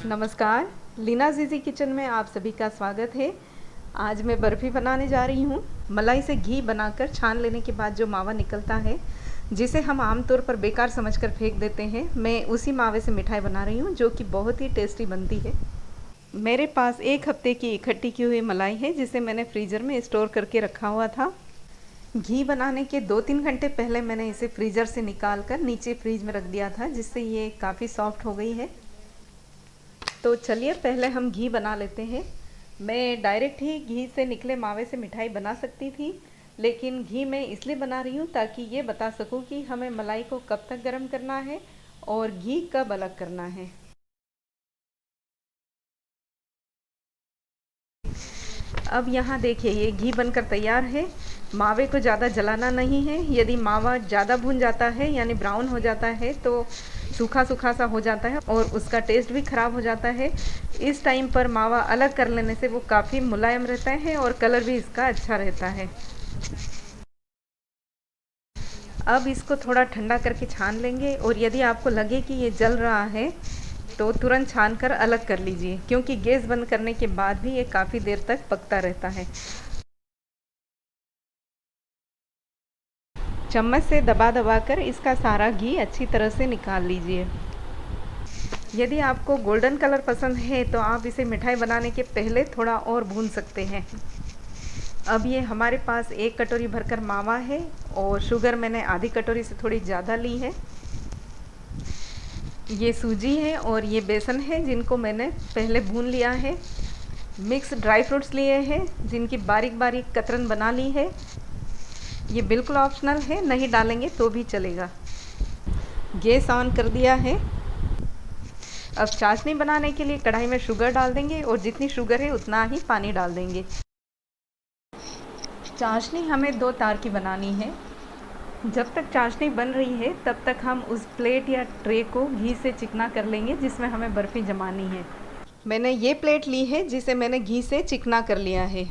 नमस्कार, लीना ज़ीज़ी किचन में आप सभी का स्वागत है। आज मैं बर्फ़ी बनाने जा रही हूँ। मलाई से घी बनाकर छान लेने के बाद जो मावा निकलता है, जिसे हम आमतौर पर बेकार समझकर फेंक देते हैं, मैं उसी मावे से मिठाई बना रही हूँ जो कि बहुत ही टेस्टी बनती है। मेरे पास 1 हफ्ते की इकट्ठी की हुई मलाई है जिसे मैंने फ्रीज़र में स्टोर करके रखा हुआ था। घी बनाने के 2-3 घंटे पहले मैंने इसे फ्रीज़र से निकाल कर नीचे फ्रीज में रख दिया था, जिससे ये काफ़ी सॉफ्ट हो गई है। तो चलिए पहले हम घी बना लेते हैं। मैं डायरेक्ट ही घी से निकले मावे से मिठाई बना सकती थी, लेकिन घी मैं इसलिए बना रही हूँ ताकि ये बता सकूँ कि हमें मलाई को कब तक गर्म करना है और घी कब अलग करना है। अब यहाँ देखिए ये घी बनकर तैयार है। मावे को ज़्यादा जलाना नहीं है। यदि मावा ज़्यादा भुन जाता है यानी ब्राउन हो जाता है तो सूखा सूखा सा हो जाता है और उसका टेस्ट भी ख़राब हो जाता है। इस टाइम पर मावा अलग कर लेने से वो काफ़ी मुलायम रहता है और कलर भी इसका अच्छा रहता है। अब इसको थोड़ा ठंडा करके छान लेंगे और यदि आपको लगे कि ये जल रहा है तो तुरंत छान कर अलग कर लीजिए, क्योंकि गैस बंद करने के बाद भी ये काफ़ी देर तक पकता रहता है। चम्मच से दबा दबा कर इसका सारा घी अच्छी तरह से निकाल लीजिए। यदि आपको गोल्डन कलर पसंद है तो आप इसे मिठाई बनाने के पहले थोड़ा और भून सकते हैं। अब ये हमारे पास 1 कटोरी भरकर मावा है और शुगर मैंने आधी कटोरी से थोड़ी ज़्यादा ली है। ये सूजी है और ये बेसन है जिनको मैंने पहले भून लिया है। मिक्स ड्राई फ्रूट्स लिए हैं जिनकी बारीक बारीक कतरन बना ली है। ये बिल्कुल ऑप्शनल है, नहीं डालेंगे तो भी चलेगा। गैस ऑन कर दिया है। अब चाशनी बनाने के लिए कढ़ाई में शुगर डाल देंगे और जितनी शुगर है उतना ही पानी डाल देंगे। चाशनी हमें 2 तार की बनानी है। जब तक चाशनी बन रही है तब तक हम उस प्लेट या ट्रे को घी से चिकना कर लेंगे जिसमें हमें बर्फ़ी जमानी है। मैंने ये प्लेट ली है जिसे मैंने घी से चिकना कर लिया है।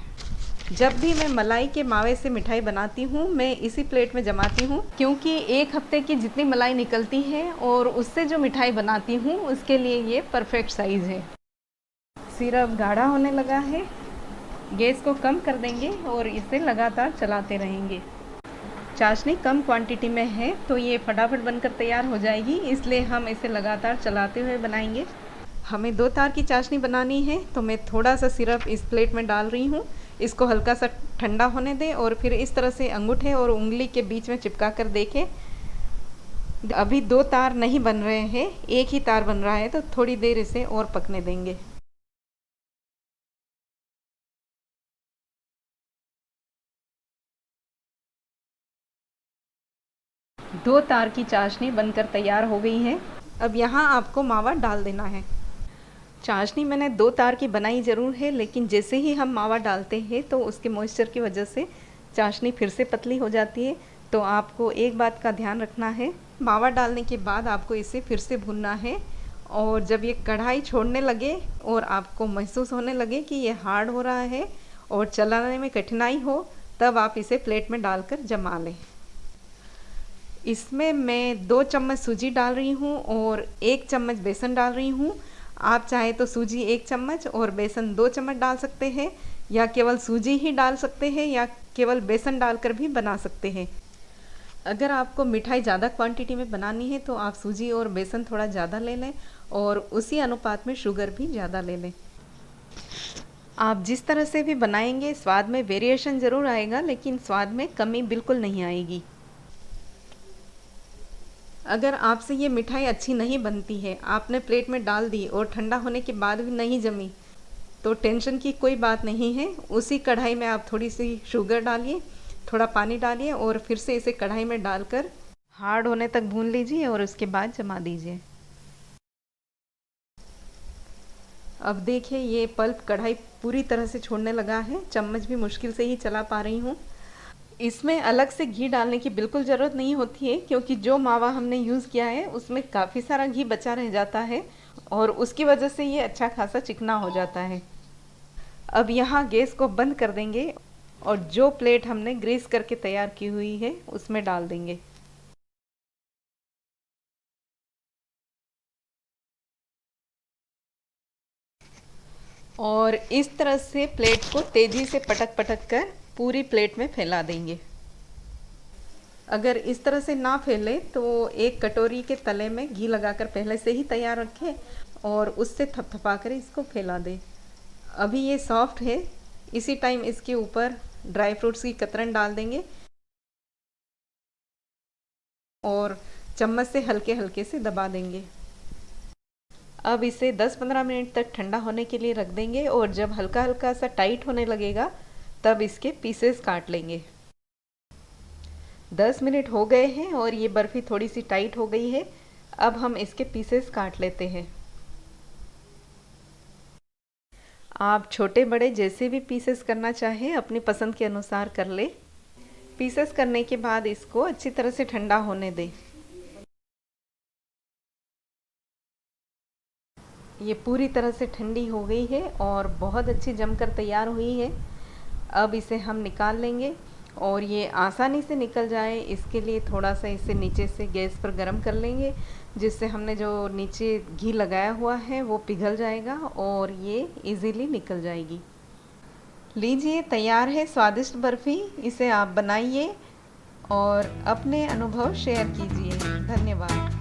जब भी मैं मलाई के मावे से मिठाई बनाती हूँ मैं इसी प्लेट में जमाती हूँ, क्योंकि 1 हफ्ते की जितनी मलाई निकलती है और उससे जो मिठाई बनाती हूँ उसके लिए ये परफेक्ट साइज़ है। सिरप गाढ़ा होने लगा है। गैस को कम कर देंगे और इसे लगातार चलाते रहेंगे। चाशनी कम क्वांटिटी में है तो ये फटाफट बनकर तैयार हो जाएगी, इसलिए हम इसे लगातार चलाते हुए बनाएंगे। हमें 2 तार की चाशनी बनानी है तो मैं थोड़ा सा सिरप इस प्लेट में डाल रही हूँ। इसको हल्का सा ठंडा होने दें और फिर इस तरह से अंगूठे और उंगली के बीच में चिपका कर देखें। अभी 2 तार नहीं बन रहे हैं, एक ही तार बन रहा है, तो थोड़ी देर इसे और पकने देंगे। दो तार की चाशनी बनकर तैयार हो गई है। अब यहाँ आपको मावा डाल देना है। चाशनी मैंने 2 तार की बनाई ज़रूर है, लेकिन जैसे ही हम मावा डालते हैं तो उसके मॉइस्चर की वजह से चाशनी फिर से पतली हो जाती है। तो आपको एक बात का ध्यान रखना है, मावा डालने के बाद आपको इसे फिर से भूनना है और जब ये कढ़ाई छोड़ने लगे और आपको महसूस होने लगे कि ये हार्ड हो रहा है और चलाने में कठिनाई हो, तब आप इसे प्लेट में डालकर जमा लें। इसमें मैं 2 चम्मच सूजी डाल रही हूँ और 1 चम्मच बेसन डाल रही हूँ। आप चाहे तो सूजी 1 चम्मच और बेसन 2 चम्मच डाल सकते हैं, या केवल सूजी ही डाल सकते हैं, या केवल बेसन डालकर भी बना सकते हैं। अगर आपको मिठाई ज़्यादा क्वांटिटी में बनानी है तो आप सूजी और बेसन थोड़ा ज़्यादा ले लें और उसी अनुपात में शुगर भी ज़्यादा ले लें। आप जिस तरह से भी बनाएंगे स्वाद में वेरिएशन ज़रूर आएगा, लेकिन स्वाद में कमी बिल्कुल नहीं आएगी। अगर आपसे ये मिठाई अच्छी नहीं बनती है, आपने प्लेट में डाल दी और ठंडा होने के बाद भी नहीं जमी, तो टेंशन की कोई बात नहीं है। उसी कढ़ाई में आप थोड़ी सी शुगर डालिए, थोड़ा पानी डालिए और फिर से इसे कढ़ाई में डालकर हार्ड होने तक भून लीजिए और उसके बाद जमा दीजिए। अब देखिए ये पल्प कढ़ाई पूरी तरह से छोड़ने लगा है, चम्मच भी मुश्किल से ही चला पा रही हूँ। इसमें अलग से घी डालने की बिल्कुल ज़रूरत नहीं होती है, क्योंकि जो मावा हमने यूज़ किया है उसमें काफ़ी सारा घी बचा रह जाता है और उसकी वजह से ये अच्छा खासा चिकना हो जाता है। अब यहाँ गैस को बंद कर देंगे और जो प्लेट हमने ग्रीस करके तैयार की हुई है उसमें डाल देंगे। और इस तरह से प्लेट को तेज़ी से पटक पटक कर पूरी प्लेट में फैला देंगे। अगर इस तरह से ना फैले तो एक कटोरी के तले में घी लगाकर पहले से ही तैयार रखें और उससे थपथपा कर इसको फैला दें। अभी ये सॉफ्ट है, इसी टाइम इसके ऊपर ड्राई फ्रूट्स की कतरन डाल देंगे और चम्मच से हल्के हल्के से दबा देंगे। अब इसे 10-15 मिनट तक ठंडा होने के लिए रख देंगे और जब हल्का हल्का सा टाइट होने लगेगा तब इसके पीसेस काट लेंगे। 10 मिनट हो गए हैं और ये बर्फ़ी थोड़ी सी टाइट हो गई है। अब हम इसके पीसेस काट लेते हैं। आप छोटे बड़े जैसे भी पीसेस करना चाहें अपनी पसंद के अनुसार कर ले। पीसेस करने के बाद इसको अच्छी तरह से ठंडा होने दें। ये पूरी तरह से ठंडी हो गई है और बहुत अच्छी जमकर तैयार हुई है। अब इसे हम निकाल लेंगे और ये आसानी से निकल जाए इसके लिए थोड़ा सा इसे नीचे से गैस पर गरम कर लेंगे, जिससे हमने जो नीचे घी लगाया हुआ है वो पिघल जाएगा और ये इजीली निकल जाएगी। लीजिए, तैयार है स्वादिष्ट बर्फ़ी। इसे आप बनाइए और अपने अनुभव शेयर कीजिए। धन्यवाद।